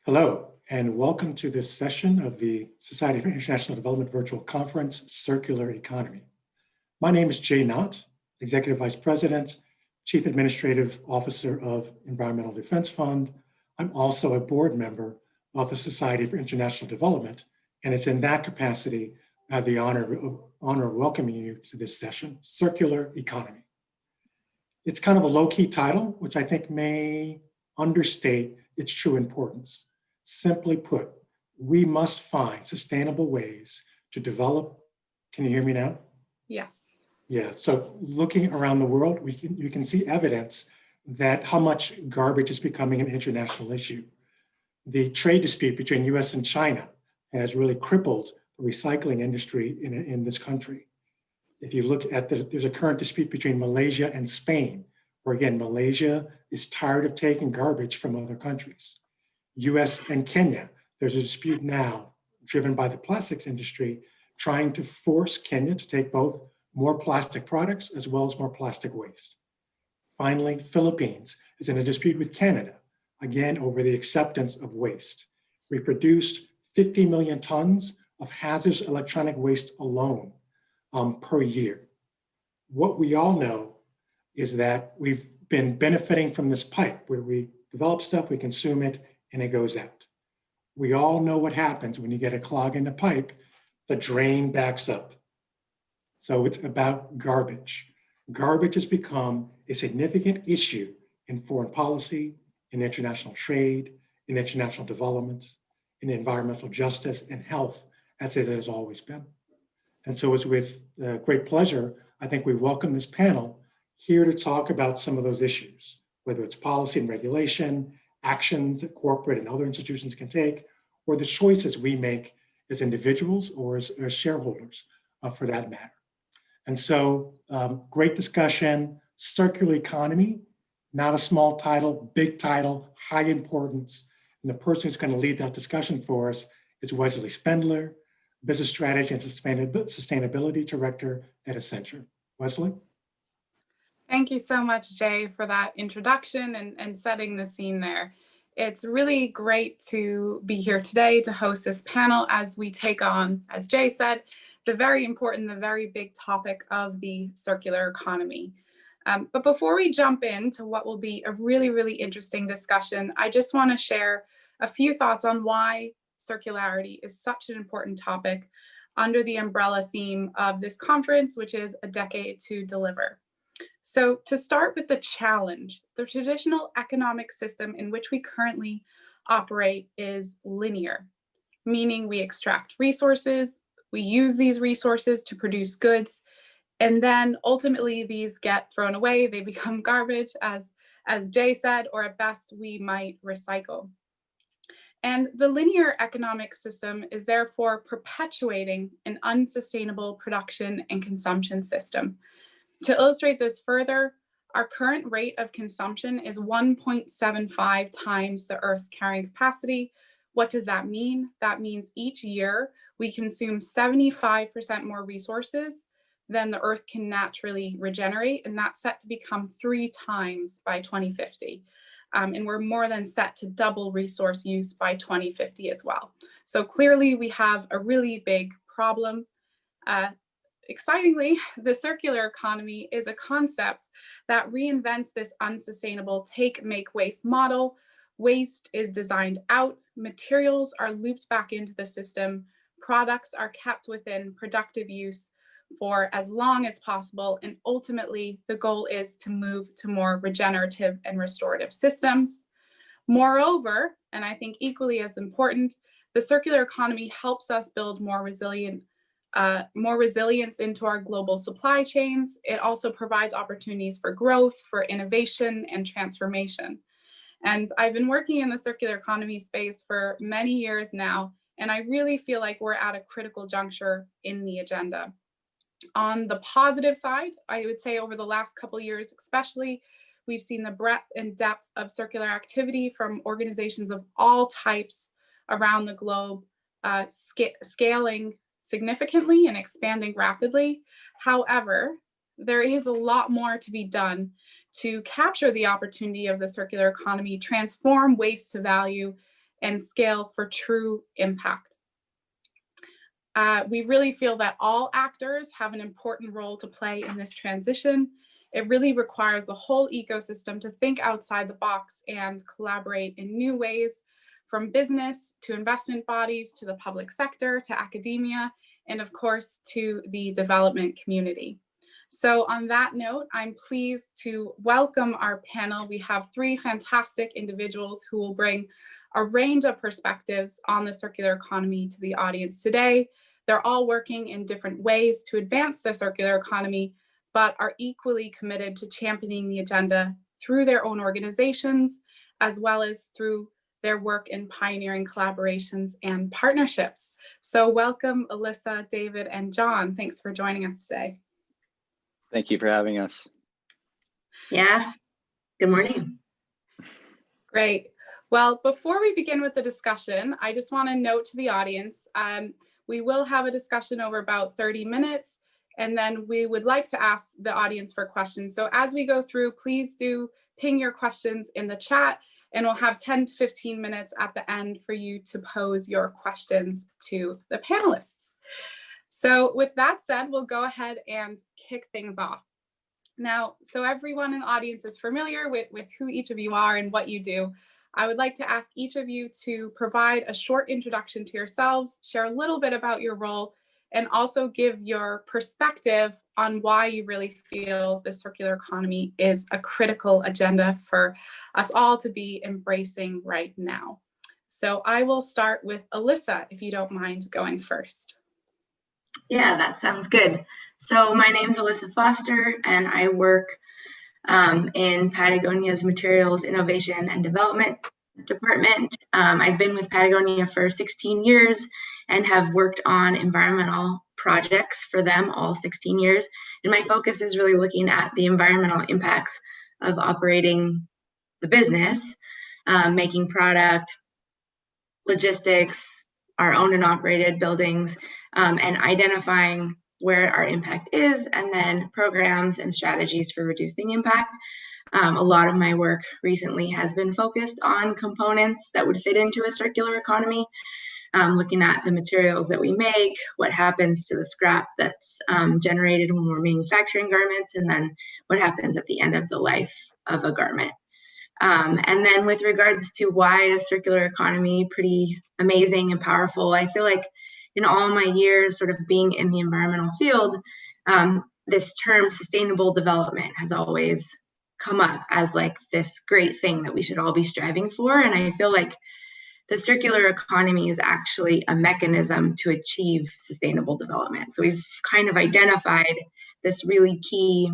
Hello, and welcome to this session of the Society for International Development Virtual Conference, Circular Economy. My name is Jay Knott, Executive Vice President, Chief Administrative Officer of Environmental Defense Fund. I'm also a board member of the Society for International Development, and it's in that capacity I have the honor of welcoming you to this session, Circular Economy. It's kind of a low-key title, which I think may understate its true importance. Simply put, we must find sustainable ways to develop. Can you hear me now? Yes. Yeah, so looking around the world, you can see evidence that how much garbage is becoming an international issue. The trade dispute between US and China has really crippled the recycling industry in this country. If you look at there's a current dispute between Malaysia and Spain, where again, Malaysia is tired of taking garbage from other countries. US and Kenya, there's a dispute now driven by the plastics industry trying to force Kenya to take both more plastic products as well as more plastic waste. Finally, Philippines is in a dispute with Canada, again, over the acceptance of waste. We produced 50 million tons of hazardous electronic waste alone per year. What we all know is that we've been benefiting from this pipe where we develop stuff, we consume it, and it goes out. We all know what happens when you get a clog in the pipe, the drain backs up. So it's about garbage. Garbage has become a significant issue in foreign policy, in international trade, in international developments, in environmental justice and health, as it has always been. And so it's with great pleasure, I think we welcome this panel here to talk about some of those issues, whether it's policy and regulation, actions that corporate and other institutions can take, or the choices we make as individuals or as shareholders for that matter. And so great discussion, circular economy, not a small title, big title, high importance. And the person who's going to lead that discussion for us is Wesley Spendler, Business Strategy and Sustainability Director at Accenture. Wesley? Thank you so much, Jay, for that introduction and setting the scene there. It's really great to be here today to host this panel as we take on, as Jay said, the very important, the very big topic of the circular economy. But before we jump into what will be a really, really interesting discussion, I just want to share a few thoughts on why circularity is such an important topic under the umbrella theme of this conference, which is A Decade to Deliver. So to start with the challenge, the traditional economic system in which we currently operate is linear, meaning we extract resources, we use these resources to produce goods, and then ultimately these get thrown away, they become garbage, as Jay said, or at best we might recycle. And the linear economic system is therefore perpetuating an unsustainable production and consumption system. To illustrate this further, our current rate of consumption is 1.75 times the Earth's carrying capacity. What does that mean? That means each year we consume 75% more resources than the Earth can naturally regenerate, and that's set to become 3 times by 2050. And we're more than set to double resource use by 2050 as well. So clearly we have a really big problem. Excitingly, the circular economy is a concept that reinvents this unsustainable take, make, waste model. Waste is designed out, materials are looped back into the system, products are kept within productive use for as long as possible, and ultimately the goal is to move to more regenerative and restorative systems. Moreover, and I think equally as important, the circular economy helps us build more resilience into our global supply chains. It also provides opportunities for growth, for innovation and transformation. And I've been working in the circular economy space for many years now, and I really feel like we're at a critical juncture in the agenda. On the positive side, I would say over the last couple of years especially, we've seen the breadth and depth of circular activity from organizations of all types around the globe, scaling significantly and expanding rapidly. However, there is a lot more to be done to capture the opportunity of the circular economy, transform waste to value, and scale for true impact. We really feel that all actors have an important role to play in this transition. It really requires the whole ecosystem to think outside the box and collaborate in new ways, from business to investment bodies to the public sector to academia, and of course to the development community. So on that note, I'm pleased to welcome our panel. We have three fantastic individuals who will bring a range of perspectives on the circular economy to the audience today. They're all working in different ways to advance the circular economy, but are equally committed to championing the agenda through their own organizations, as well as through their work in pioneering collaborations and partnerships. So welcome, Alyssa, David, and John. Thanks for joining us today. Thank you for having us. Yeah, good morning. Great. Well, before we begin with the discussion, I just want to note to the audience, we will have a discussion over about 30 minutes, and then we would like to ask the audience for questions. So as we go through, please do ping your questions in the chat, and we'll have 10 to 15 minutes at the end for you to pose your questions to the panelists. So with that said, we'll go ahead and kick things off. Now, so everyone in the audience is familiar with who each of you are and what you do. I would like to ask each of you to provide a short introduction to yourselves, share a little bit about your role, and also give your perspective on why you really feel the circular economy is a critical agenda for us all to be embracing right now. So I will start with Alyssa, if you don't mind going first. Yeah, that sounds good. So my name is Alyssa Foster, and I work in Patagonia's Materials Innovation and Development Department. I've been with Patagonia for 16 years and have worked on environmental projects for them all 16 years. And my focus is really looking at the environmental impacts of operating the business, making product, logistics, our owned and operated buildings, and identifying where our impact is, and then programs and strategies for reducing impact. A lot of my work recently has been focused on components that would fit into a circular economy, looking at the materials that we make, what happens to the scrap that's generated when we're manufacturing garments, and then what happens at the end of the life of a garment. And then with regards to why is circular economy pretty amazing and powerful, I feel like in all my years sort of being in the environmental field, this term sustainable development has always come up as like this great thing that we should all be striving for. And I feel like the circular economy is actually a mechanism to achieve sustainable development. So we've kind of identified this really key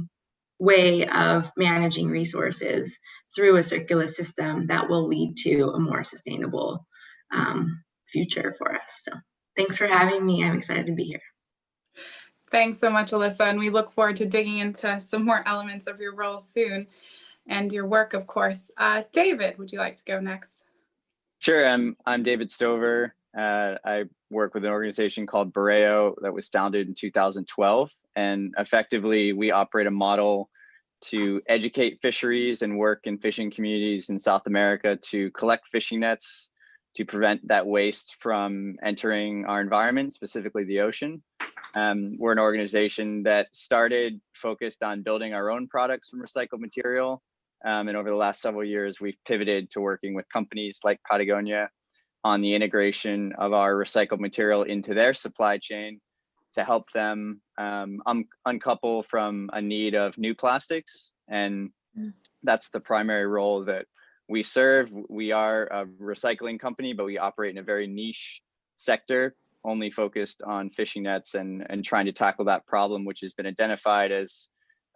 way of managing resources through a circular system that will lead to a more sustainable future for us. So thanks for having me. I'm excited to be here. Thanks so much, Alyssa, and we look forward to digging into some more elements of your role soon and your work, of course. David, would you like to go next? Sure, I'm David Stover. I work with an organization called Borreo that was founded in 2012, and effectively we operate a model to educate fisheries and work in fishing communities in South America to collect fishing nets to prevent that waste from entering our environment, specifically the ocean. We're an organization that started focused on building our own products from recycled material. And over the last several years, we've pivoted to working with companies like Patagonia on the integration of our recycled material into their supply chain to help them uncouple from a need of new plastics. And that's the primary role that we serve. We are a recycling company, but we operate in a very niche sector, only focused on fishing nets and trying to tackle that problem, which has been identified as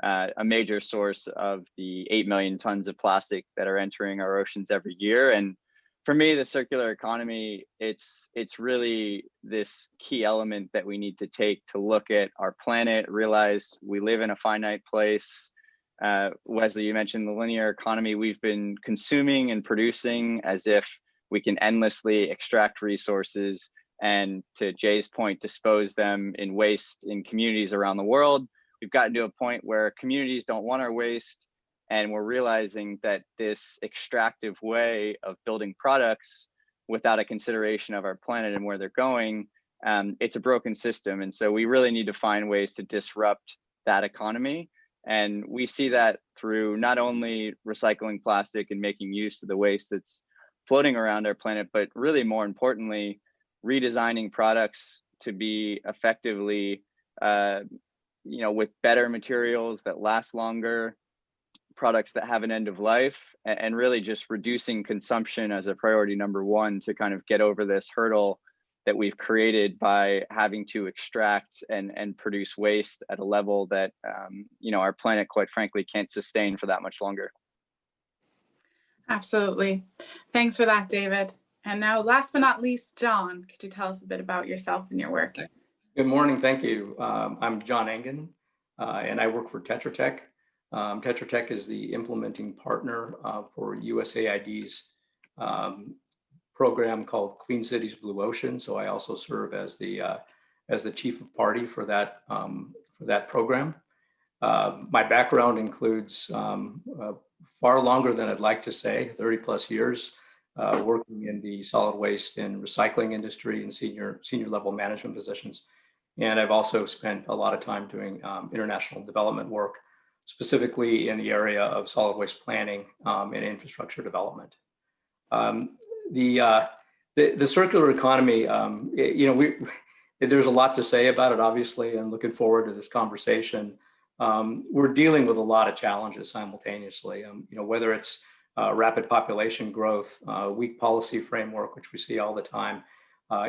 a major source of the 8 million tons of plastic that are entering our oceans every year. And for me, the circular economy, it's really this key element that we need to take to look at our planet, realize we live in a finite place. Wesley, you mentioned the linear economy. We've been consuming and producing as if we can endlessly extract resources and, to Jay's point, dispose them in waste in communities around the world. We've gotten to a point where communities don't want our waste, and we're realizing that this extractive way of building products without a consideration of our planet and where they're going, it's a broken system. And so we really need to find ways to disrupt that economy. And we see that through not only recycling plastic and making use of the waste that's floating around our planet, but really more importantly, redesigning products to be effectively, with better materials that last longer, products that have an end of life, and really just reducing consumption as a priority number one to kind of get over this hurdle that we've created by having to extract and produce waste at a level that our planet, quite frankly, can't sustain for that much longer. Absolutely. Thanks for that, David. And now, last but not least, John, could you tell us a bit about yourself and your work? Good morning. Thank you. I'm John Engen, and I work for Tetra Tech. Tetra Tech is the implementing partner for USAID's program called Clean Cities Blue Ocean. So I also serve as the chief of party for that program. My background includes far longer than I'd like to say, 30 plus years working in the solid waste and recycling industry in senior level management positions. And I've also spent a lot of time doing international development work, specifically in the area of solid waste planning and infrastructure development. The circular economy, there's a lot to say about it, obviously, and looking forward to this conversation. We're dealing with a lot of challenges simultaneously, whether it's rapid population growth, weak policy framework, which we see all the time,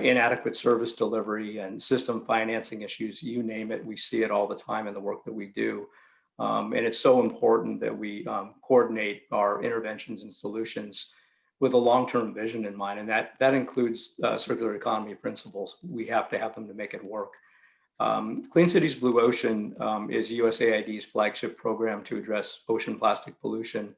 inadequate service delivery and system financing issues, you name it, we see it all the time in the work that we do. And it's so important that we coordinate our interventions and solutions with a long-term vision in mind. And that includes circular economy principles. We have to have them to make it work. Clean Cities Blue Ocean is USAID's flagship program to address ocean plastic pollution.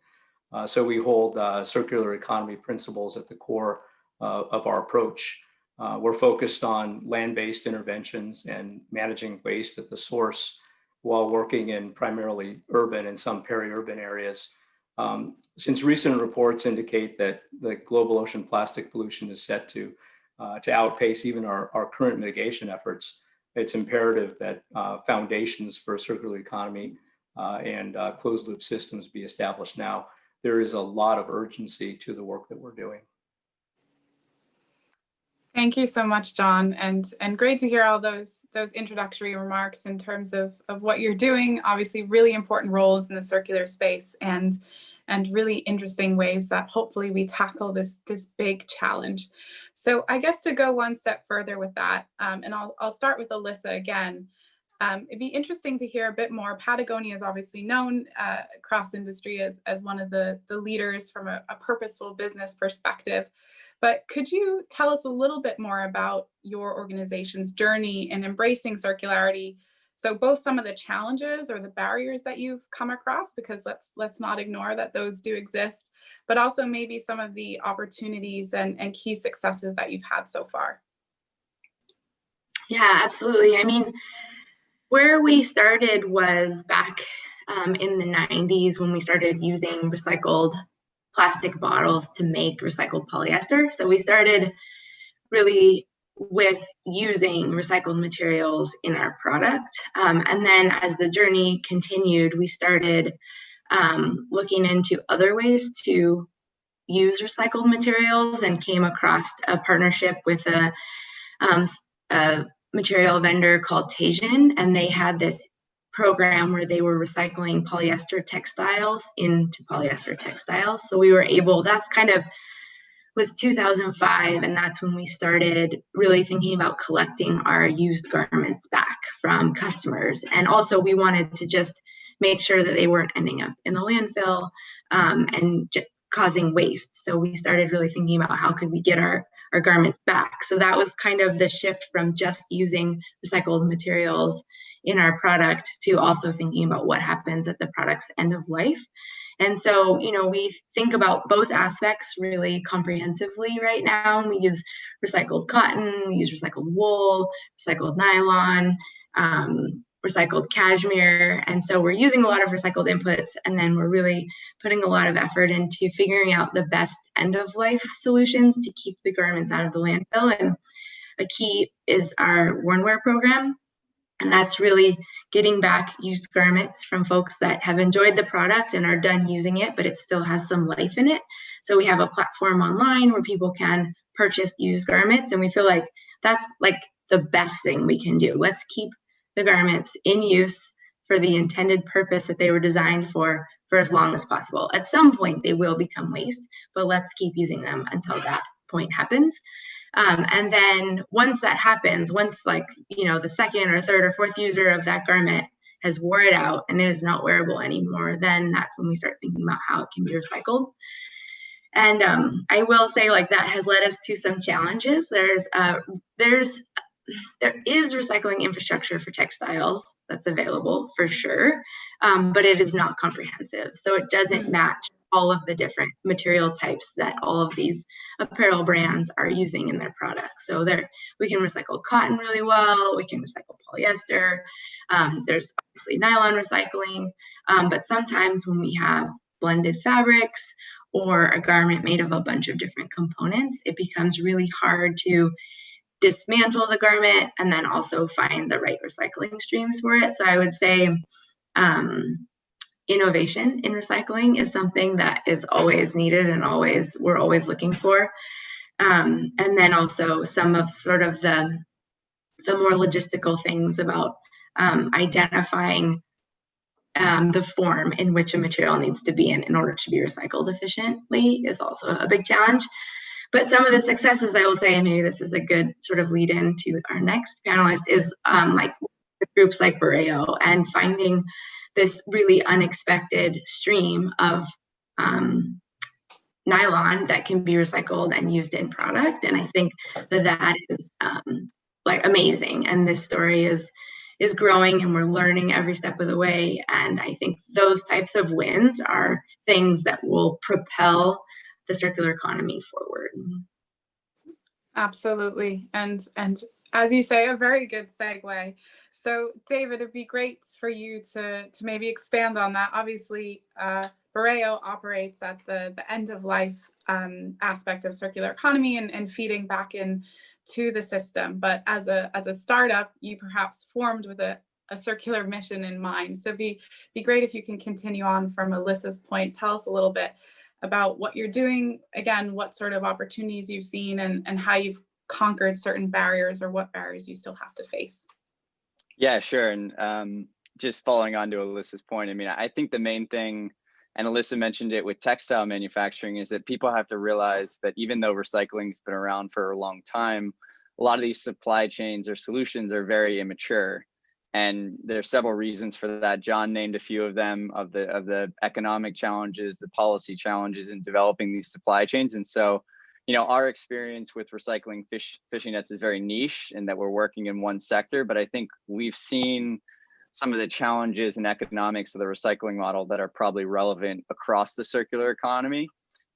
So we hold circular economy principles at the core of our approach. We're focused on land-based interventions and managing waste at the source while working in primarily urban and some peri-urban areas. Since recent reports indicate that the global ocean plastic pollution is set to outpace even our current mitigation efforts, it's imperative that foundations for a circular economy and closed loop systems be established now. There is a lot of urgency to the work that we're doing. Thank you so much, John, and great to hear all those introductory remarks in terms of what you're doing. Obviously, really important roles in the circular space, and really interesting ways that hopefully we tackle this big challenge. So I guess to go one step further with that, and I'll start with Alyssa again. It'd be interesting to hear a bit more. Patagonia is obviously known across industry as one of the leaders from a purposeful business perspective. But could you tell us a little bit more about your organization's journey in embracing circularity? So both some of the challenges or the barriers that you've come across, because let's not ignore that those do exist, but also maybe some of the opportunities and key successes that you've had so far. Yeah, absolutely. I mean, where we started was back in the 90s when we started using recycled plastic bottles to make recycled polyester. So we started really with using recycled materials in our product. And then as the journey continued, we started looking into other ways to use recycled materials and came across a partnership with a material vendor called Tasian, and they had this program where they were recycling polyester textiles into polyester textiles. So we were able, that's kind of was 2005, and that's when we started really thinking about collecting our used garments back from customers. And also we wanted to just make sure that they weren't ending up in the landfill and causing waste. So we started really thinking about how could we get our garments back. So that was kind of the shift from just using recycled materials in our product to also thinking about what happens at the product's end of life. And so, we think about both aspects really comprehensively right now. We use recycled cotton, we use recycled wool, recycled nylon, recycled cashmere. And so we're using a lot of recycled inputs, and then we're really putting a lot of effort into figuring out the best end of life solutions to keep the garments out of the landfill. And a key is our worn wear program. And that's really getting back used garments from folks that have enjoyed the product and are done using it, but it still has some life in it. So we have a platform online where people can purchase used garments, and we feel like that's like the best thing we can do. Let's keep the garments in use for the intended purpose that they were designed for as long as possible. At some point, they will become waste, but let's keep using them until that point happens. And then once that happens, once like, the second or third or fourth user of that garment has wore it out and it is not wearable anymore, then that's when we start thinking about how it can be recycled. And I will say, like, that has led us to some challenges. There is recycling infrastructure for textiles that's available for sure, but it is not comprehensive. So it doesn't match all of the different material types that all of these apparel brands are using in their products. So we can recycle cotton really well, we can recycle polyester, there's obviously nylon recycling, but sometimes when we have blended fabrics or a garment made of a bunch of different components, it becomes really hard to dismantle the garment and then also find the right recycling streams for it. So I would say innovation in recycling is something that is always needed and we're always looking for. And then also some of sort of the more logistical things about identifying the form in which a material needs to be in order to be recycled efficiently is also a big challenge. But some of the successes, I will say, and maybe this is a good sort of lead in to our next panelist, is like groups like Borreo and finding this really unexpected stream of nylon that can be recycled and used in product. And I think that is like amazing. And this story is growing, and we're learning every step of the way. And I think those types of wins are things that will propel the circular economy forward. Absolutely. And as you say, a very good segue. So David, it'd be great for you to maybe expand on that. Obviously, Borreo operates at the end of life aspect of circular economy and feeding back in to the system. But as a startup, you perhaps formed with a circular mission in mind. So it'd be great if you can continue on from Alyssa's point. Tell us a little bit about what you're doing, again, what sort of opportunities you've seen and how you've conquered certain barriers or what barriers you still have to face. Yeah, sure. And just following on to Alyssa's point, I mean, I think the main thing, and Alyssa mentioned it with textile manufacturing, is that people have to realize that even though recycling has been around for a long time, a lot of these supply chains or solutions are very immature. And there are several reasons for that. John named a few of them, of the economic challenges, the policy challenges in developing these supply chains. And so, our experience with recycling fishing nets is very niche in that we're working in one sector, but I think we've seen some of the challenges and economics of the recycling model that are probably relevant across the circular economy.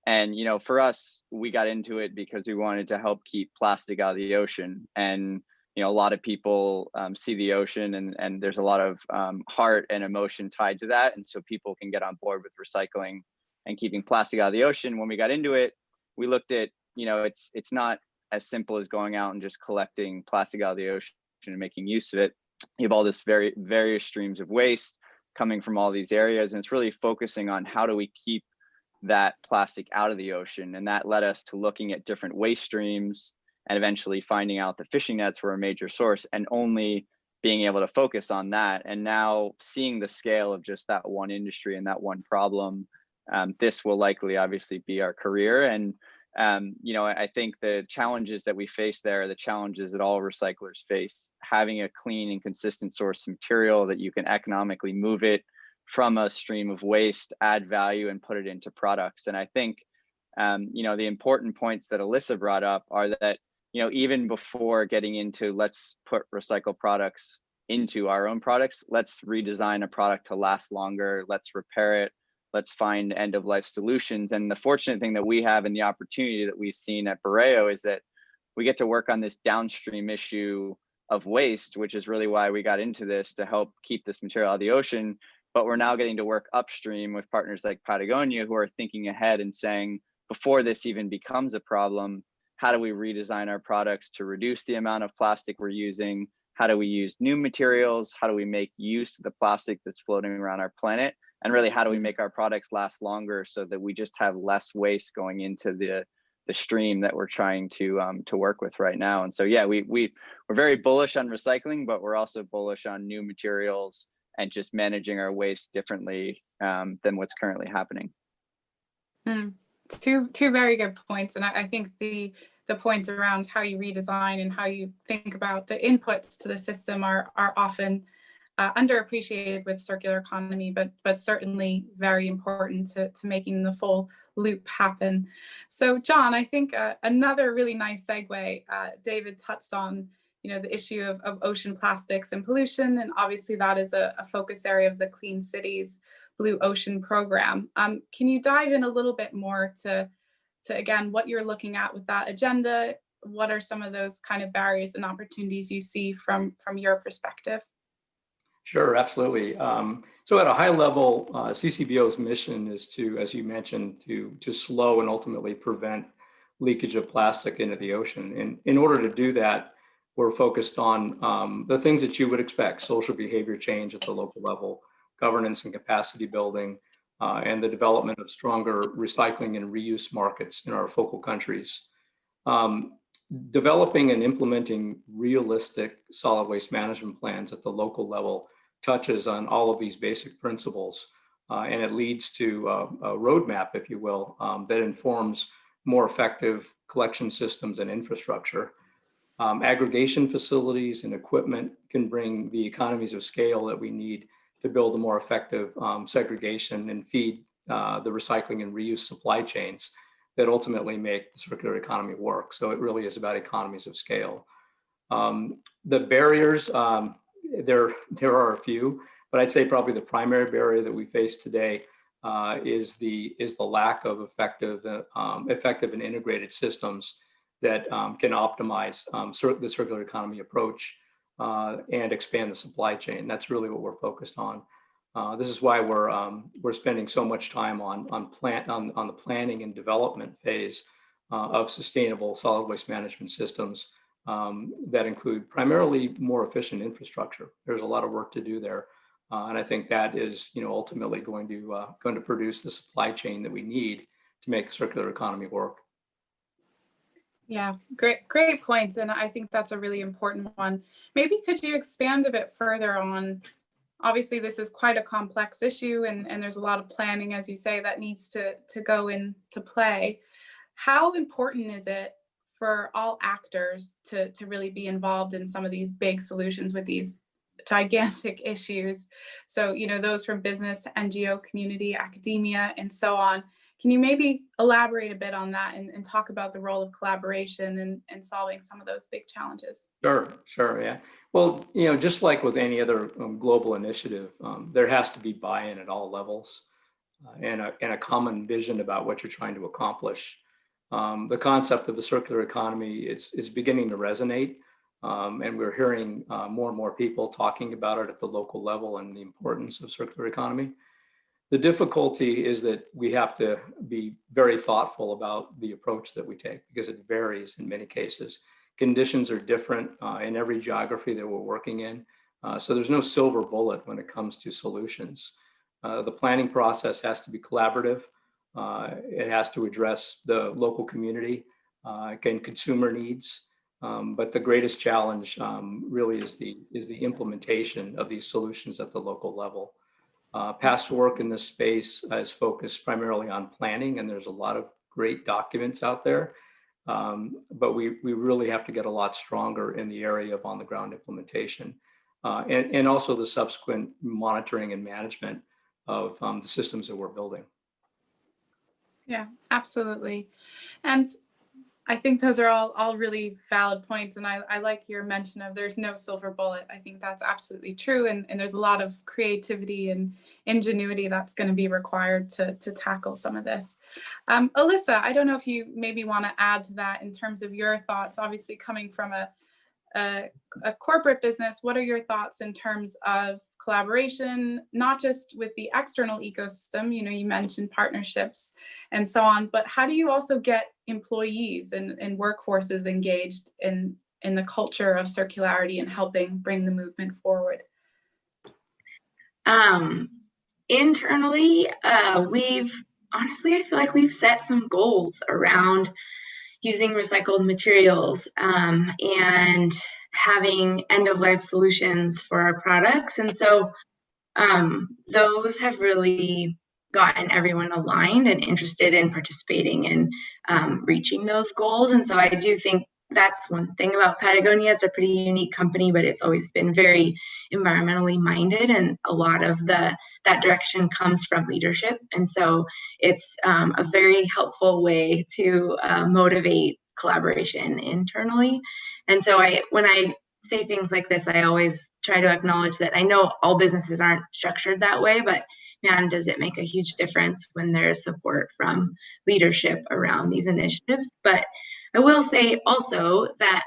And, for us, we got into it because we wanted to help keep plastic out of the ocean. And a lot of people see the ocean and there's a lot of heart and emotion tied to that. And so people can get on board with recycling and keeping plastic out of the ocean. When we got into it, we looked at, it's not as simple as going out and just collecting plastic out of the ocean and making use of it. You have all this various streams of waste coming from all these areas. And it's really focusing on how do we keep that plastic out of the ocean. And that led us to looking at different waste streams and eventually finding out that fishing nets were a major source and only being able to focus on that. And now seeing the scale of just that one industry and that one problem, this will likely obviously be our career. And, I think the challenges that we face there are the challenges that all recyclers face. Having a clean and consistent source of material that you can economically move it from a stream of waste, add value and put it into products. And I think, the important points that Alyssa brought up are that, even before getting into let's put recycled products into our own products, let's redesign a product to last longer, let's repair it, let's find end of life solutions. And the fortunate thing that we have and the opportunity that we've seen at Borreo is that we get to work on this downstream issue of waste, which is really why we got into this, to help keep this material out of the ocean. But we're now getting to work upstream with partners like Patagonia, who are thinking ahead and saying, before this even becomes a problem, how do we redesign our products to reduce the amount of plastic we're using? How do we use new materials? How do we make use of the plastic that's floating around our planet? And really, how do we make our products last longer so that we just have less waste going into the stream that we're trying to work with right now? And so, yeah, we're very bullish on recycling, but we're also bullish on new materials and just managing our waste differently than what's currently happening. Two very good points. And I think the points around how you redesign and how you think about the inputs to the system are often underappreciated with circular economy, but certainly very important to making the full loop happen. So John, I think another really nice segue, David touched on, the issue of ocean plastics and pollution, and obviously that is a focus area of the Clean Cities Blue Ocean program. Can you dive in a little bit more to again, what you're looking at with that agenda? What are some of those kind of barriers and opportunities you see from your perspective? Sure, absolutely. So at a high level, CCBO's mission is to, as you mentioned, to slow and ultimately prevent leakage of plastic into the ocean. And in order to do that, we're focused on the things that you would expect: social behavior change at the local level, governance and capacity building, and the development of stronger recycling and reuse markets in our focal countries. Developing and implementing realistic solid waste management plans at the local level touches on all of these basic principles, and it leads to a roadmap, if you will, that informs more effective collection systems and infrastructure. Aggregation facilities and equipment can bring the economies of scale that we need to build a more effective segregation and feed the recycling and reuse supply chains that ultimately make the circular economy work. So it really is about economies of scale. The barriers, there are a few, but I'd say probably the primary barrier that we face today is the lack of effective and integrated systems that can optimize the circular economy approach and expand the supply chain. That's really what we're focused on. This is why we're spending so much time on the planning and development phase of sustainable solid waste management systems that include primarily more efficient infrastructure. There's a lot of work to do there, and I think that is, ultimately going to produce the supply chain that we need to make the circular economy work. Yeah, great points. And I think that's a really important one. Maybe could you expand a bit further on, obviously this is quite a complex issue and there's a lot of planning, as you say, that needs to go into play. How important is it for all actors to really be involved in some of these big solutions with these gigantic issues? So, those from business to NGO community, academia, and so on. Can you maybe elaborate a bit on that and talk about the role of collaboration and solving some of those big challenges? Sure, yeah. Well, just like with any other global initiative, there has to be buy-in at all levels and a common vision about what you're trying to accomplish. The concept of the circular economy is beginning to resonate, and we're hearing more and more people talking about it at the local level and the importance of circular economy. The difficulty is that we have to be very thoughtful about the approach that we take because it varies in many cases. Conditions are different in every geography that we're working in. So there's no silver bullet when it comes to solutions. The planning process has to be collaborative. It has to address the local community and consumer needs. But the greatest challenge really is the implementation of these solutions at the local level. Past work in this space has focused primarily on planning, and there's a lot of great documents out there. But we really have to get a lot stronger in the area of on-the-ground implementation and also the subsequent monitoring and management of the systems that we're building. Yeah, absolutely. And I think those are all really valid points. And I like your mention of there's no silver bullet. I think that's absolutely true. And there's a lot of creativity and ingenuity that's going to be required to tackle some of this. Alyssa, I don't know if you maybe want to add to that in terms of your thoughts, obviously coming from a corporate business, what are your thoughts in terms of collaboration, not just with the external ecosystem, you mentioned partnerships and so on, but how do you also get employees and workforces engaged in the culture of circularity and helping bring the movement forward? Internally, honestly, I feel like we've set some goals around using recycled materials and having end-of-life solutions for our products. And so those have really gotten everyone aligned and interested in participating in reaching those goals. And so I do think that's one thing about Patagonia. It's a pretty unique company, but it's always been very environmentally minded, and a lot of that direction comes from leadership. And so it's a very helpful way to motivate collaboration internally. And so when I say things like this, I always try to acknowledge that I know all businesses aren't structured that way, but man, does it make a huge difference when there's support from leadership around these initiatives. But I will say also that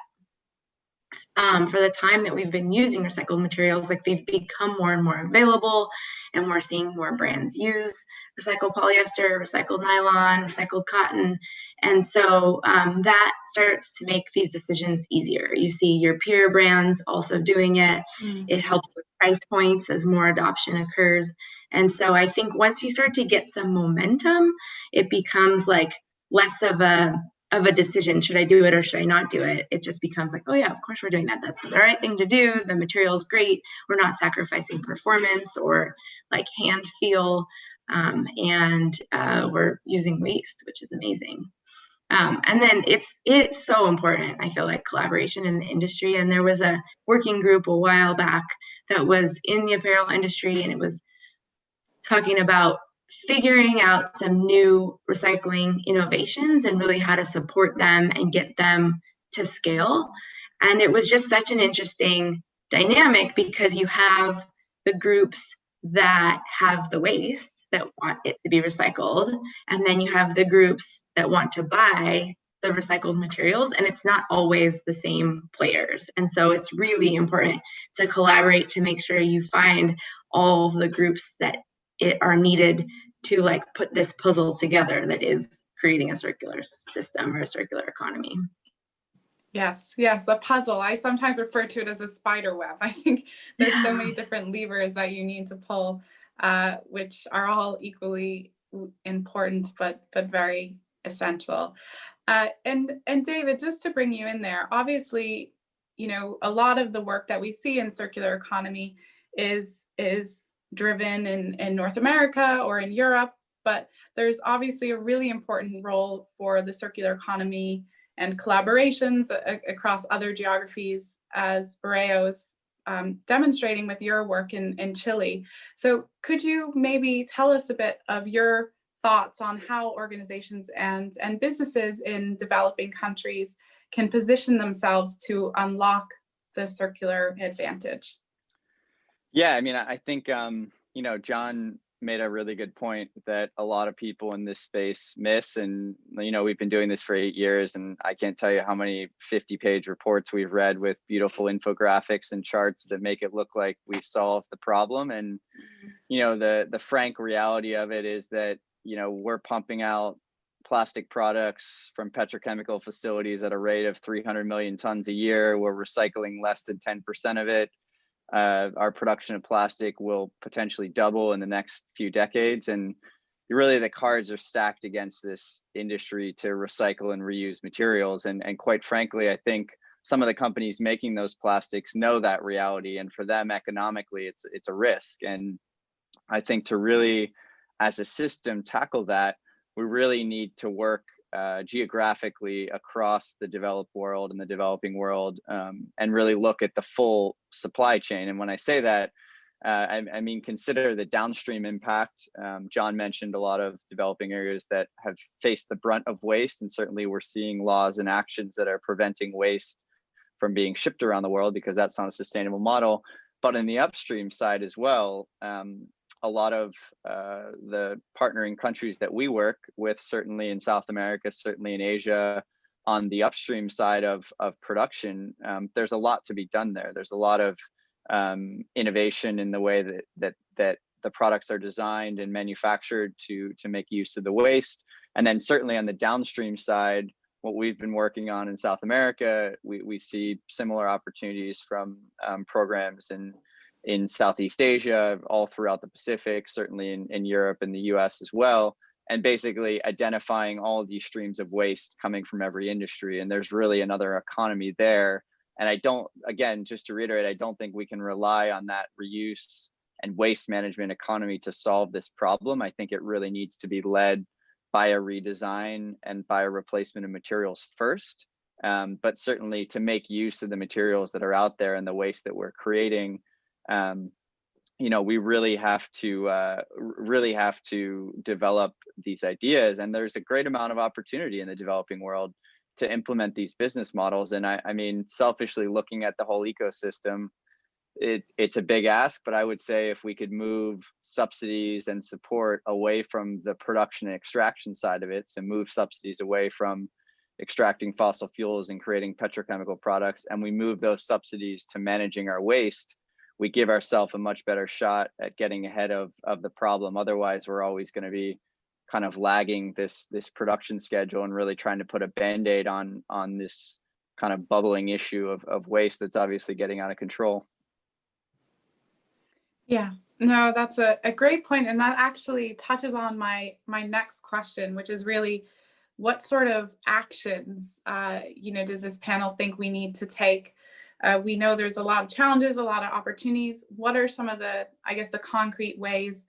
for the time that we've been using recycled materials, like they've become more and more available, and we're seeing more brands use recycled polyester, recycled nylon, recycled cotton. And so that starts to make these decisions easier. You see your peer brands also doing it. It helps with price points as more adoption occurs. And so I think once you start to get some momentum, it becomes like less of a decision. Should I do it or should I not do it? It just becomes like, oh yeah, of course we're doing that. That's the right thing to do. The material is great. We're not sacrificing performance or like hand feel. And we're using waste, which is amazing. And then it's so important, I feel like, collaboration in the industry. And there was a working group a while back that was in the apparel industry, and it was talking about figuring out some new recycling innovations and really how to support them and get them to scale. And it was just such an interesting dynamic, because you have the groups that have the waste that want it to be recycled, and then you have the groups that want to buy the recycled materials, and it's not always the same players. And so it's really important to collaborate to make sure you find all of the groups that are needed to like put this puzzle together that is creating a circular system or a circular economy. Yes, a puzzle. I sometimes refer to it as a spider web. I think there's so many different levers that you need to pull, which are all equally important, but very essential. And David, just to bring you in there, obviously, a lot of the work that we see in circular economy is driven in North America or in Europe, but there's obviously a really important role for the circular economy and collaborations across other geographies, as Boreo's demonstrating with your work in Chile. So could you maybe tell us a bit of your thoughts on how organizations and businesses in developing countries can position themselves to unlock the circular advantage? Yeah, I mean, I think, John made a really good point that a lot of people in this space miss. And, we've been doing this for 8 years, and I can't tell you how many 50-page reports we've read with beautiful infographics and charts that make it look like we've solved the problem. And, the frank reality of it is that, we're pumping out plastic products from petrochemical facilities at a rate of 300 million tons a year. We're recycling less than 10% of it. Our production of plastic will potentially double in the next few decades. And really the cards are stacked against this industry to recycle and reuse materials. And quite frankly, I think some of the companies making those plastics know that reality. And for them economically, it's a risk. And I think to really, as a system, tackle that, we really need to work geographically across the developed world and the developing world, and really look at the full supply chain. And when I say that, I mean, consider the downstream impact. John mentioned a lot of developing areas that have faced the brunt of waste, and certainly we're seeing laws and actions that are preventing waste from being shipped around the world, because that's not a sustainable model. But in the upstream side as well, a lot of the partnering countries that we work with, certainly in South America, certainly in Asia, on the upstream side of production, there's a lot to be done there. There's a lot of innovation in the way that the products are designed and manufactured to make use of the waste. And then certainly on the downstream side, what we've been working on in South America, we see similar opportunities from programs in Southeast Asia, all throughout the Pacific, certainly in Europe and the US as well, and basically identifying all of these streams of waste coming from every industry. And there's really another economy there. And again, just to reiterate, I don't think we can rely on that reuse and waste management economy to solve this problem. I think it really needs to be led by a redesign and by a replacement of materials first. But certainly to make use of the materials that are out there and the waste that we're creating, we really have to develop these ideas. And there's a great amount of opportunity in the developing world to implement these business models. And I mean, selfishly looking at the whole ecosystem, it's a big ask, but I would say if we could move subsidies and support away from the production and extraction side of it, so move subsidies away from extracting fossil fuels and creating petrochemical products, and we move those subsidies to managing our waste, we give ourselves a much better shot at getting ahead of the problem. Otherwise, we're always going to be kind of lagging this production schedule and really trying to put a Band-Aid on this kind of bubbling issue of waste that's obviously getting out of control. Yeah, no, that's a great point. And that actually touches on my next question, which is really what sort of actions, does this panel think we need to take? We know there's a lot of challenges, a lot of opportunities. What are some of the concrete ways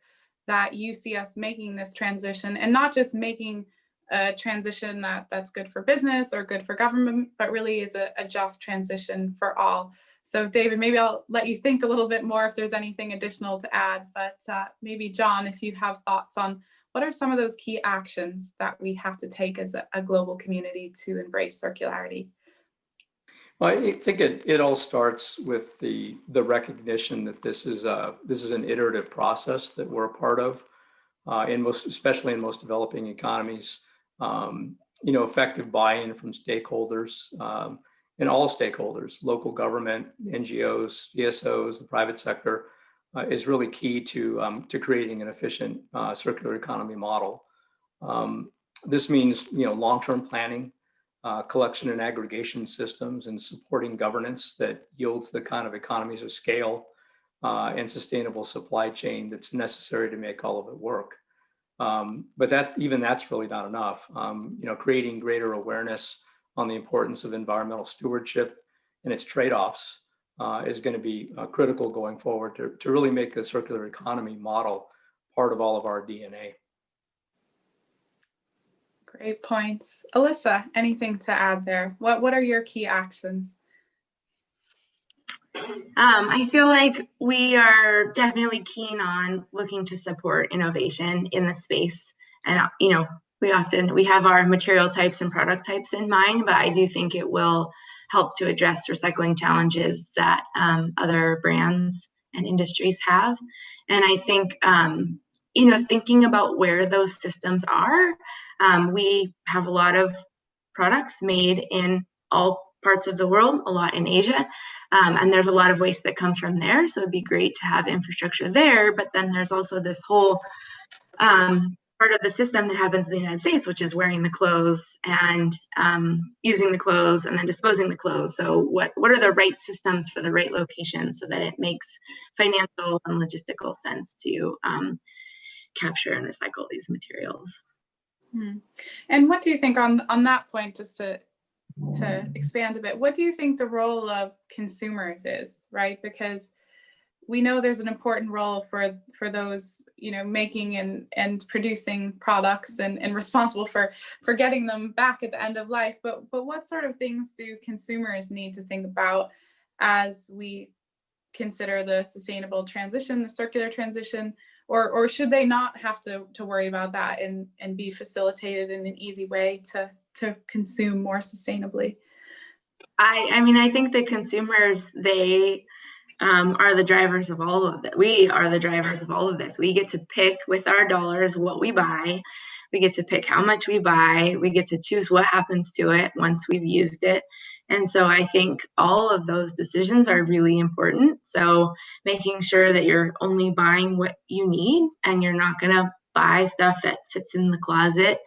that you see us making this transition, and not just making a transition that's good for business or good for government, but really is a just transition for all? So David, maybe I'll let you think a little bit more if there's anything additional to add, but maybe John, if you have thoughts on what are some of those key actions that we have to take as a global community to embrace circularity? Well, I think it all starts with the recognition that this is an iterative process that we're a part of, especially in most developing economies. Effective buy-in from stakeholders, and all stakeholders, local government, NGOs, ESOs, the private sector, is really key to creating an efficient circular economy model. This means long-term planning, collection and aggregation systems, and supporting governance that yields the kind of economies of scale and sustainable supply chain that's necessary to make all of it work. But that's really not enough. Creating greater awareness on the importance of environmental stewardship and its trade-offs is going to be critical going forward to really make the circular economy model part of all of our DNA. Great points. Alyssa, anything to add there? What are your key actions? I feel like we are definitely keen on looking to support innovation in the space. And, we have our material types and product types in mind, but I do think it will help to address recycling challenges that other brands and industries have. And I think, thinking about where those systems are, we have a lot of products made in all parts of the world, a lot in Asia, and there's a lot of waste that comes from there. So it'd be great to have infrastructure there, but then there's also this whole part of the system that happens in the United States, which is wearing the clothes and using the clothes and then disposing the clothes. So what are the right systems for the right location so that it makes financial and logistical sense to capture and recycle these materials? And what do you think on that point, just to expand a bit, what do you think the role of consumers is, right? Because we know there's an important role for those, making and producing products and responsible for getting them back at the end of life. But what sort of things do consumers need to think about as we consider the sustainable transition, the circular transition, or should they not have to worry about that and be facilitated in an easy way to consume more sustainably? I think the consumers, they are the drivers of all of that. We are the drivers of all of this. We get to pick with our dollars what we buy. We get to pick how much we buy. We get to choose what happens to it once we've used it. And so I think all of those decisions are really important. So making sure that you're only buying what you need and you're not going to buy stuff that sits in the closet,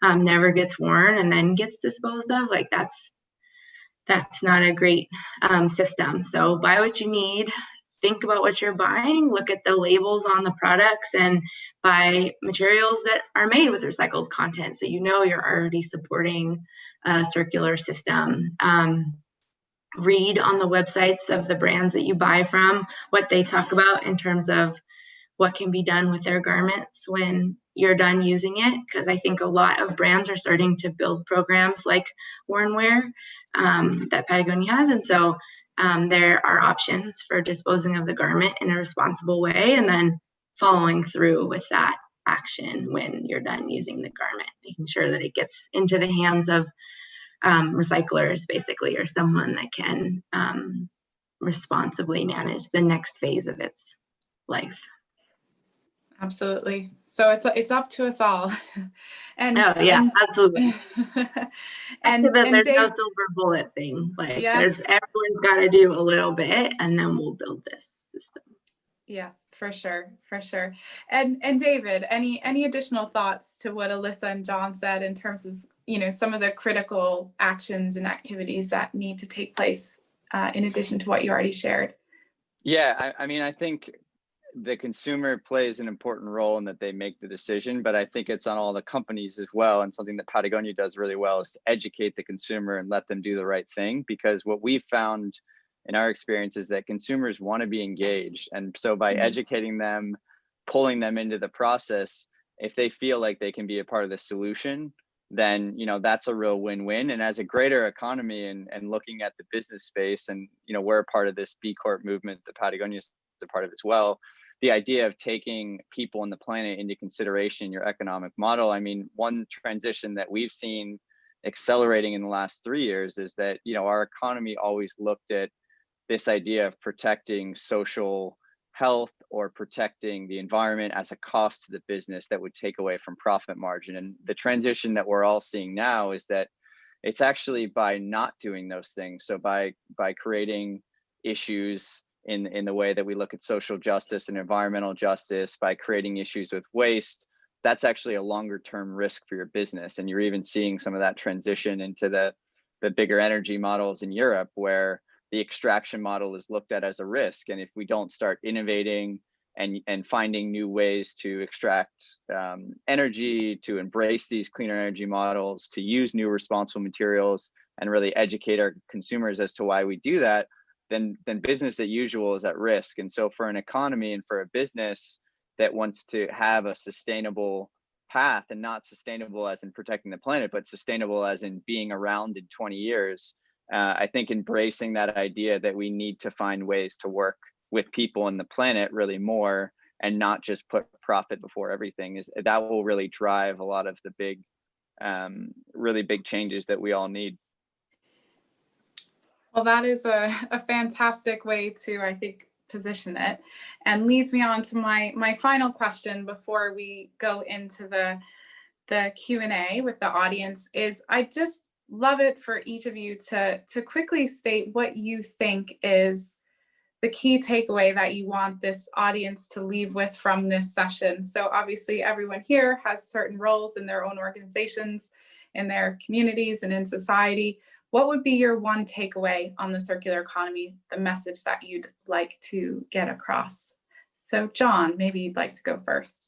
never gets worn, and then gets disposed of. Like that's not a great system. So buy what you need. Think about what you're buying, look at the labels on the products, and buy materials that are made with recycled content so you know you're already supporting a circular system. Read on the websites of the brands that you buy from what they talk about in terms of what can be done with their garments when you're done using it, because I think a lot of brands are starting to build programs like Worn Wear that Patagonia has. And so there are options for disposing of the garment in a responsible way and then following through with that action when you're done using the garment, making sure that it gets into the hands of recyclers, basically, or someone that can responsibly manage the next phase of its life. Absolutely. So it's up to us all. And oh yeah, absolutely. and there's Dave, no silver bullet thing. Like yes, everyone's got to do a little bit, and then we'll build this system. yes, for sure, for sure. And David, any additional thoughts to what Alyssa and John said in terms of some of the critical actions and activities that need to take place in addition to what you already shared? Yeah, I mean, I think the consumer plays an important role in that they make the decision, but I think it's on all the companies as well. And something that Patagonia does really well is to educate the consumer and let them do the right thing. Because what we've found in our experience is that consumers want to be engaged. And so by educating them, pulling them into the process, if they feel like they can be a part of the solution, then that's a real win-win. And as a greater economy and looking at the business space, and we're a part of this B Corp movement that Patagonia is a part of as well. The idea of taking people and the planet into consideration in your economic model. I mean, one transition that we've seen accelerating in the last 3 years is that, our economy always looked at this idea of protecting social health or protecting the environment as a cost to the business that would take away from profit margin. And the transition that we're all seeing now is that it's actually by not doing those things. So by creating issues in the way that we look at social justice and environmental justice, by creating issues with waste, that's actually a longer term risk for your business. And you're even seeing some of that transition into the bigger energy models in Europe, where the extraction model is looked at as a risk. And if we don't start innovating and finding new ways to extract energy, to embrace these cleaner energy models, to use new responsible materials, and really educate our consumers as to why we do that, then business as usual is at risk. And so for an economy and for a business that wants to have a sustainable path, and not sustainable as in protecting the planet, but sustainable as in being around in 20 years, I think embracing that idea that we need to find ways to work with people and the planet really more, and not just put profit before everything, that will really drive a lot of the big, really big changes that we all need. Well, that is a fantastic way to, I think, position it, and leads me on to my final question before we go into the Q&A with the audience. Is I just love it for each of you to quickly state what you think is the key takeaway that you want this audience to leave with from this session. So obviously everyone here has certain roles in their own organizations, in their communities, and in society. What would be your one takeaway on the circular economy, the message that you'd like to get across? So John, maybe you'd like to go first.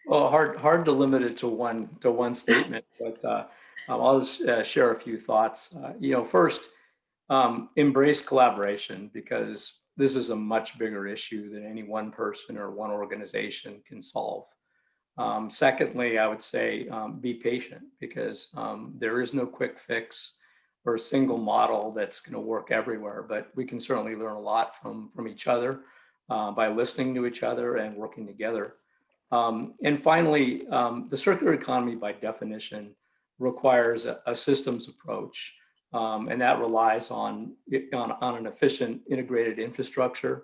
Well, hard to limit it to one statement, but I'll just share a few thoughts. First, embrace collaboration, because this is a much bigger issue than any one person or one organization can solve. Secondly, I would say be patient, because there is no quick fix or a single model that's going to work everywhere, but we can certainly learn a lot from each other by listening to each other and working together. And finally, the circular economy by definition requires a systems approach, and that relies on an efficient integrated infrastructure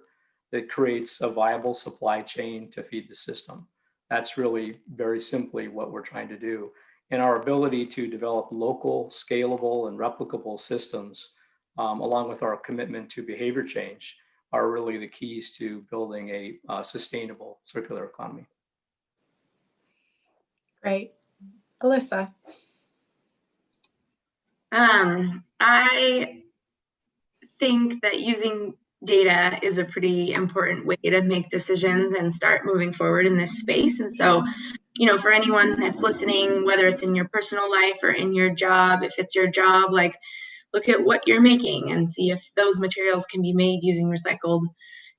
that creates a viable supply chain to feed the system. That's really very simply what we're trying to do. And our ability to develop local, scalable, and replicable systems, along with our commitment to behavior change, are really the keys to building a sustainable circular economy. Great. Alyssa. I think that using data is a pretty important way to make decisions and start moving forward in this space. And so, you know, for anyone that's listening, whether it's in your personal life or in your job, if it's your job, like look at what you're making and see if those materials can be made using recycled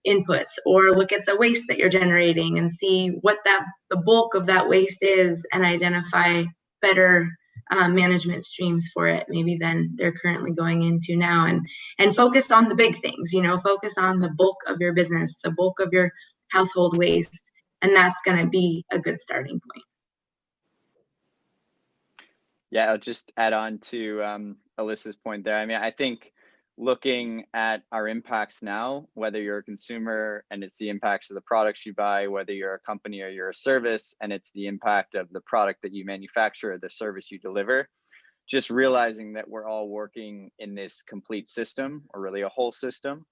inputs, or look at the waste that you're generating and see what the bulk of that waste is, and identify better management streams for it maybe than they're currently going into now, and focus on the big things, you know, focus on the bulk of your business, the bulk of your household waste, and that's going to be a good starting point. Yeah, I'll just add on to Alyssa's point there. I mean, I think looking at our impacts now, whether you're a consumer and it's the impacts of the products you buy, whether you're a company or you're a service and it's the impact of the product that you manufacture or the service you deliver, just realizing that we're all working in this complete system, or really a whole system.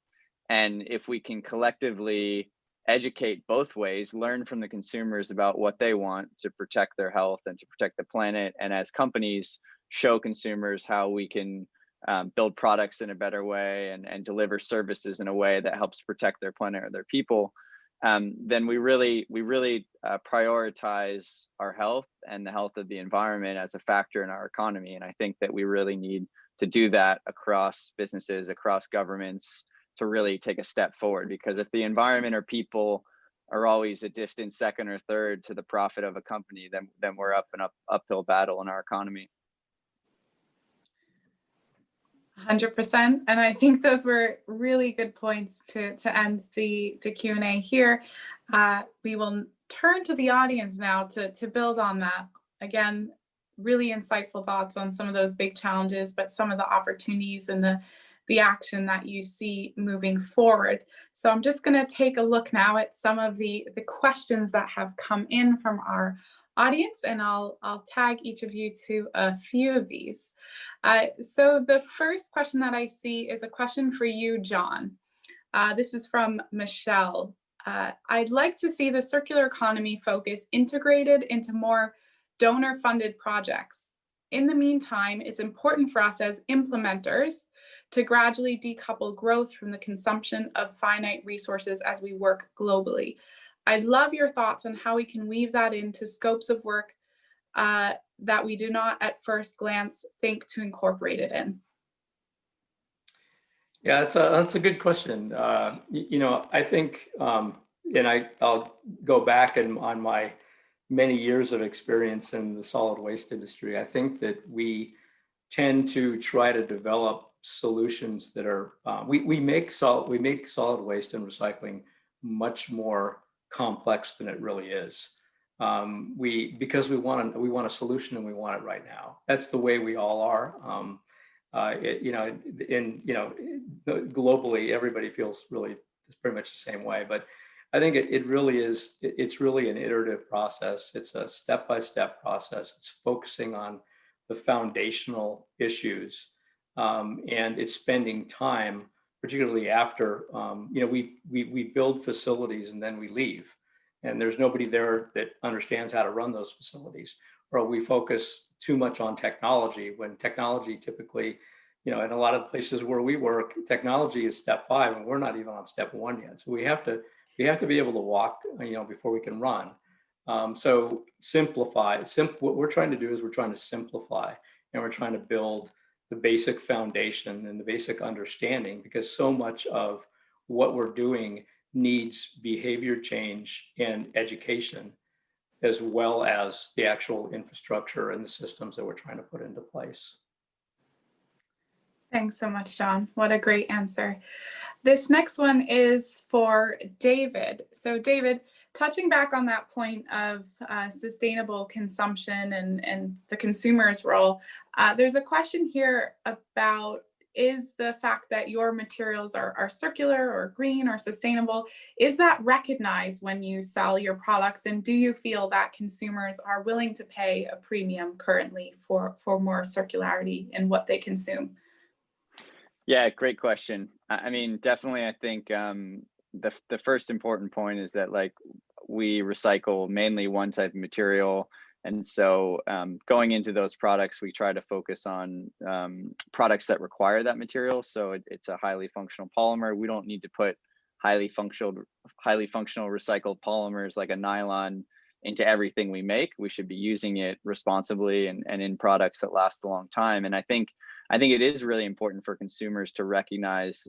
And if we can collectively educate both ways, learn from the consumers about what they want to protect their health and to protect the planet, and as companies show consumers how we can build products in a better way and deliver services in a way that helps protect their planet or their people, then we really prioritize our health and the health of the environment as a factor in our economy. And I think that we really need to do that across businesses, across governments, to really take a step forward. Because if the environment or people are always a distant second or third to the profit of a company, then we're up an uphill battle in our economy. 100%. And I think those were really good points to end the Q&A here. We will turn to the audience now to build on that. Again, really insightful thoughts on some of those big challenges, but some of the opportunities and the action that you see moving forward. So I'm just going to take a look now at some of the questions that have come in from our audience, and I'll tag each of you to a few of these. So the first question that I see is a question for you, John. This is from Michelle. I'd like to see the circular economy focus integrated into more donor-funded projects. In the meantime, it's important for us as implementers to gradually decouple growth from the consumption of finite resources as we work globally. I'd love your thoughts on how we can weave that into scopes of work that we do not at first glance think to incorporate it in. Yeah, that's a good question. You know, I think, and I'll go back on my many years of experience in the solid waste industry. I think that we tend to try to develop solutions that are we make solid waste and recycling much more complex than it really is. Because we want a solution and we want it right now. That's the way we all are. Globally, everybody feels really pretty much the same way. But I think it really is. It's really an iterative process. It's a step-by-step process. It's focusing on the foundational issues, and it's spending time, particularly after we build facilities and then we leave, and there's nobody there that understands how to run those facilities. Or we focus too much on technology, when technology typically, in a lot of places where we work, technology is step 5 and we're not even on step 1 yet. So we have to be able to walk, before we can run. So simplify. What we're trying to do is we're trying to simplify, and we're trying to build the basic foundation and the basic understanding, because so much of what we're doing needs behavior change and education, as well as the actual infrastructure and the systems that we're trying to put into place. Thanks so much, John. What a great answer. This next one is for David. So David, touching back on that point of sustainable consumption and the consumer's role, there's a question here about is the fact that your materials are circular or green or sustainable, is that recognized when you sell your products? And do you feel that consumers are willing to pay a premium currently for more circularity in what they consume? Yeah, great question. I mean, definitely, I think the first important point is that like we recycle mainly one type of material. And so going into those products, we try to focus on products that require that material. So it's a highly functional polymer. We don't need to put highly functional recycled polymers like a nylon into everything we make. We should be using it responsibly and in products that last a long time. And I think it is really important for consumers to recognize,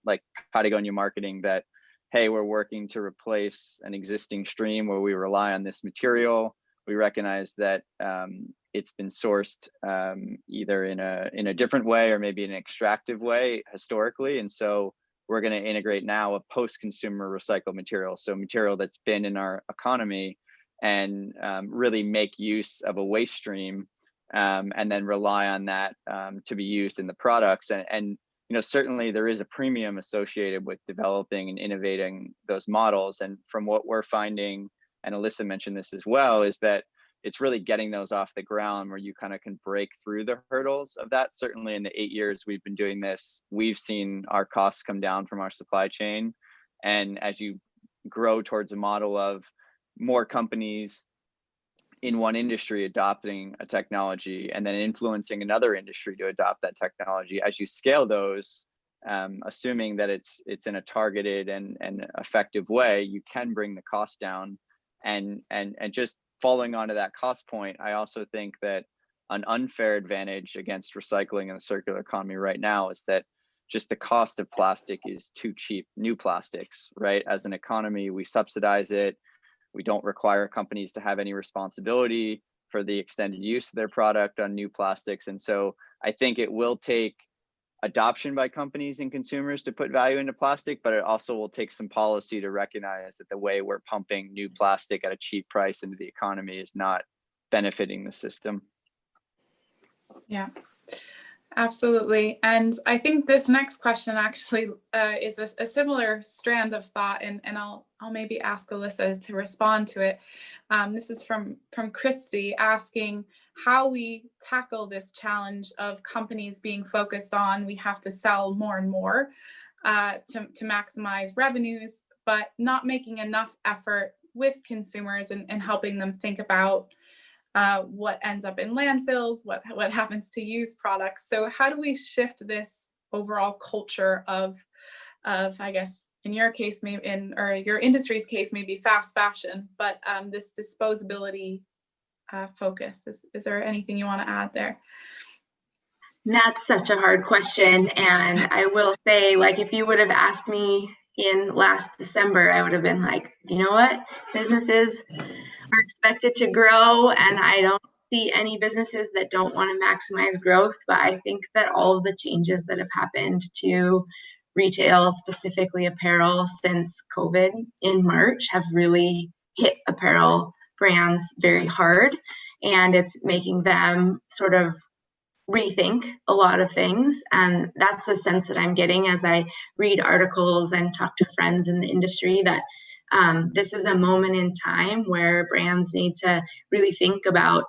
like Patagonia marketing, that, hey, we're working to replace an existing stream where we rely on this material. We recognize that it's been sourced either in a different way or maybe an extractive way historically. And so we're going to integrate now a post-consumer recycled material. So material that's been in our economy, and really make use of a waste stream and then rely on that to be used in the products. And certainly there is a premium associated with developing and innovating those models. And from what we're finding, and Alyssa mentioned this as well, is that it's really getting those off the ground where you kind of can break through the hurdles of that. Certainly in the 8 years we've been doing this, we've seen our costs come down from our supply chain. And as you grow towards a model of more companies in one industry adopting a technology and then influencing another industry to adopt that technology, as you scale those, assuming that it's in a targeted and effective way, you can bring the cost down. And just following on to that cost point, I also think that an unfair advantage against recycling in the circular economy right now is that just the cost of plastic is too cheap. New plastics, right? As an economy, we subsidize it. We don't require companies to have any responsibility for the extended use of their product on new plastics. And so I think it will take adoption by companies and consumers to put value into plastic, but it also will take some policy to recognize that the way we're pumping new plastic at a cheap price into the economy is not benefiting the system. Yeah, absolutely. And I think this next question actually is a similar strand of thought, and I'll maybe ask Alyssa to respond to it. This is from Christy asking how we tackle this challenge of companies being focused on we have to sell more and more to maximize revenues, but not making enough effort with consumers and helping them think about what ends up in landfills, what happens to used products. So how do we shift this overall culture of I guess in your case, maybe or your industry's case, maybe fast fashion, but this disposability focus? Is there anything you want to add there? That's such a hard question. And I will say, like, if you would have asked me in last December, I would have been like, you know what? Businesses are expected to grow, and I don't see any businesses that don't want to maximize growth. But I think that all of the changes that have happened to retail, specifically apparel, since COVID in March have really hit apparel brands very hard, and it's making them sort of rethink a lot of things. And that's the sense that I'm getting as I read articles and talk to friends in the industry, that this is a moment in time where brands need to really think about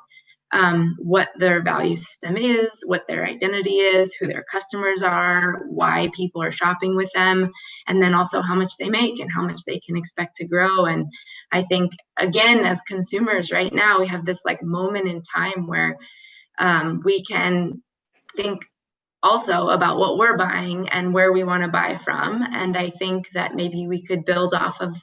what their value system is, what their identity is, who their customers are, why people are shopping with them, and then also how much they make and how much they can expect to grow. And I think, again, as consumers right now, we have this like moment in time where we can think also about what we're buying and where we want to buy from. And I think that maybe we could build off of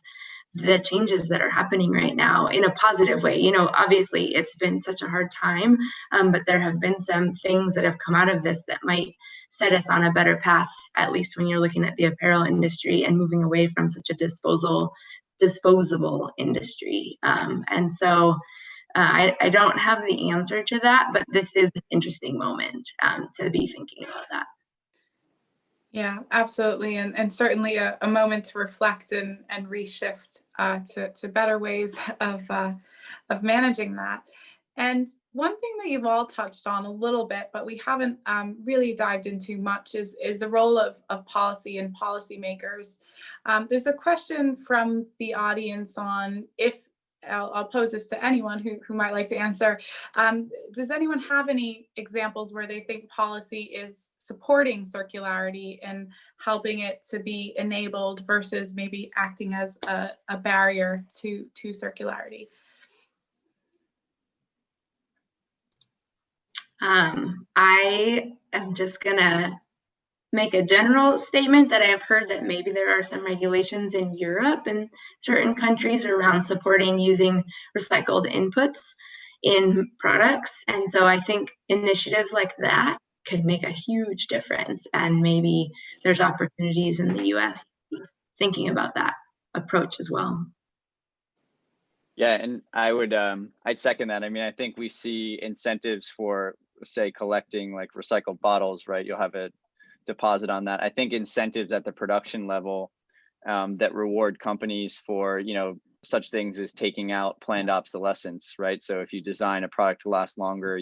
the changes that are happening right now in a positive way. You know, obviously it's been such a hard time, but there have been some things that have come out of this that might set us on a better path, at least when you're looking at the apparel industry and moving away from such a disposable industry. And so I don't have the answer to that, but this is an interesting moment to be thinking about that. Yeah, absolutely. And certainly a moment to reflect and reshift to better ways of managing that. And one thing that you've all touched on a little bit, but we haven't really dived into much, is the role of policy and policymakers. There's a question from the audience on if, I'll pose this to anyone who might like to answer. Does anyone have any examples where they think policy is supporting circularity and helping it to be enabled versus maybe acting as a barrier to circularity? I am just gonna make a general statement that I have heard that maybe there are some regulations in Europe and certain countries around supporting using recycled inputs in products. And so I think initiatives like that could make a huge difference. And maybe there's opportunities in the US thinking about that approach as well. Yeah, and I'd second that. I mean, I think we see incentives for, say, collecting like recycled bottles, right? You'll have a deposit on that. I think incentives at the production level that reward companies for, such things as taking out planned obsolescence, right? So if you design a product to last longer,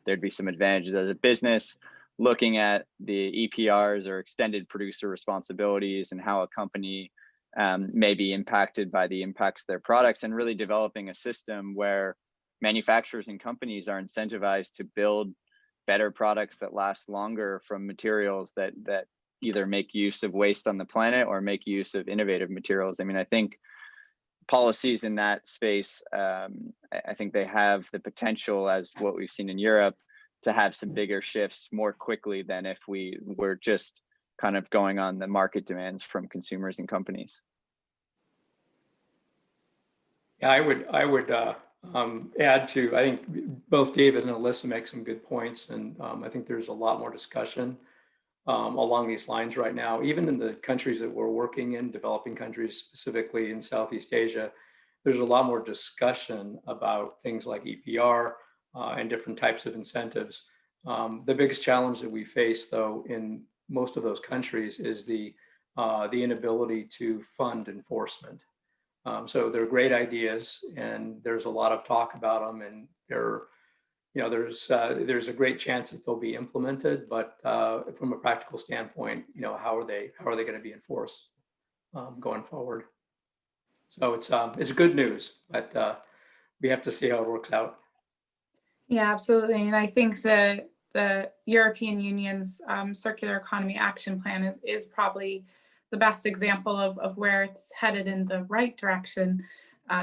there'd be some advantages as a business. Looking at the EPRs or extended producer responsibilities and how a company may be impacted by the impacts of their products, and really developing a system where manufacturers and companies are incentivized to build better products that last longer from materials that either make use of waste on the planet or make use of innovative materials. I mean, I think policies in that space, I think they have the potential, as what we've seen in Europe, to have some bigger shifts more quickly than if we were just kind of going on the market demands from consumers and companies. Yeah, I would add to, I think both David and Alyssa make some good points, and I think there's a lot more discussion along these lines right now. Even in the countries that we're working in, developing countries, specifically in Southeast Asia, there's a lot more discussion about things like EPR and different types of incentives. The biggest challenge that we face, though, in most of those countries is the inability to fund enforcement. So they're great ideas, and there's a lot of talk about them, and there's a great chance that they'll be implemented. But from a practical standpoint, how are they going to be enforced going forward? So it's good news, but we have to see how it works out. Yeah, absolutely. And I think the European Union's Circular Economy Action Plan is probably the best example of where it's headed in the right direction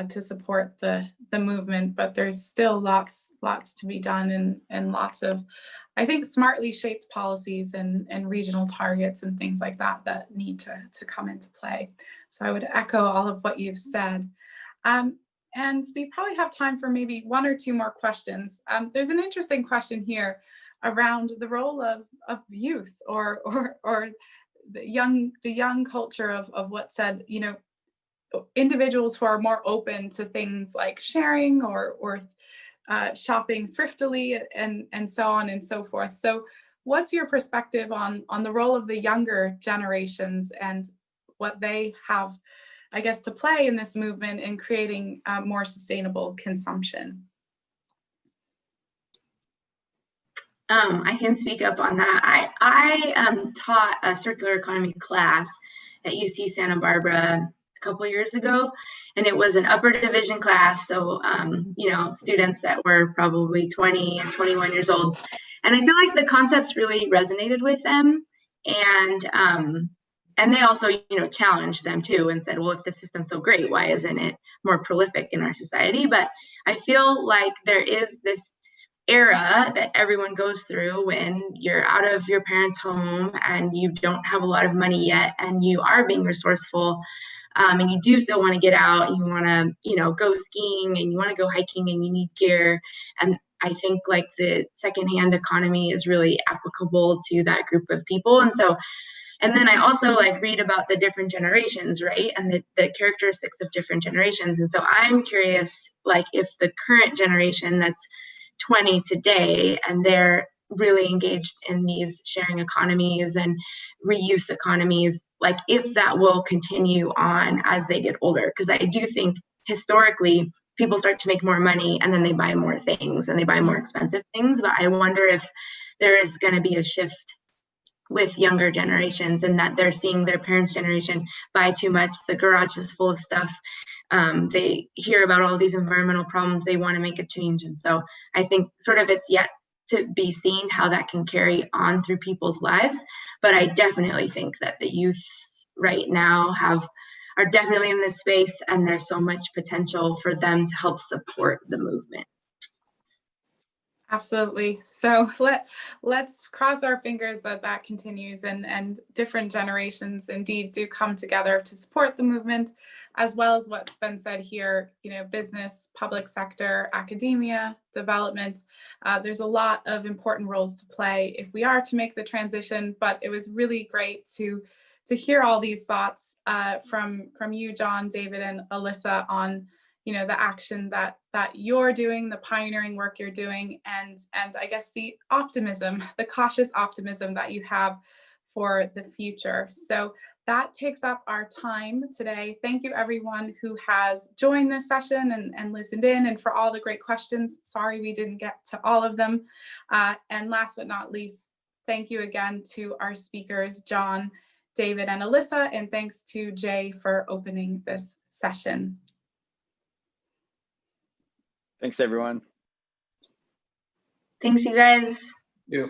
to support the movement. But there's still lots to be done, and lots of, I think, smartly shaped policies and regional targets and things like that need to come into play. So I would echo all of what you've said. And we probably have time for maybe one or two more questions. There's an interesting question here around the role of youth or the young culture of what said, individuals who are more open to things like sharing or shopping thriftily and so on and so forth. So what's your perspective on the role of the younger generations and what they have, I guess, to play in this movement in creating more sustainable consumption? I can speak up on that. I taught a circular economy class at UC Santa Barbara a couple years ago, and it was an upper division class. So, students that were probably 20 and 21 years old. And I feel like the concepts really resonated with them. And they also, challenged them too and said, well, if the system's so great, why isn't it more prolific in our society? But I feel like there is this era that everyone goes through when you're out of your parents' home and you don't have a lot of money yet, and you are being resourceful, and you do still want to get out, you want to, go skiing, and you want to go hiking, and you need gear. And I think like the secondhand economy is really applicable to that group of people. And then I also read about the different generations, right? And the characteristics of different generations. And so I'm curious, if the current generation that's 20 today, and they're really engaged in these sharing economies and reuse economies, if that will continue on as they get older. Because I do think historically people start to make more money and then they buy more things and they buy more expensive things. But I wonder if there is going to be a shift with younger generations, and that they're seeing their parents' generation buy too much. The garage is full of stuff. They hear about all these environmental problems. They want to make a change. And so I think sort of it's yet to be seen how that can carry on through people's lives. But I definitely think that the youth right now are definitely in this space, and there's so much potential for them to help support the movement. Absolutely. So let's cross our fingers that that continues, and different generations indeed do come together to support the movement, as well as what's been said here, business, public sector, academia, development. There's a lot of important roles to play if we are to make the transition, but it was really great to hear all these thoughts from you, John, David, and Alyssa on the action that you're doing, the pioneering work you're doing, and I guess the optimism, the cautious optimism that you have for the future. So that takes up our time today. Thank you everyone who has joined this session and listened in, and for all the great questions. Sorry we didn't get to all of them. And last but not least, thank you again to our speakers, John, David, and Alyssa, and thanks to Jay for opening this session. Thanks, everyone. Thanks, you guys. Yeah.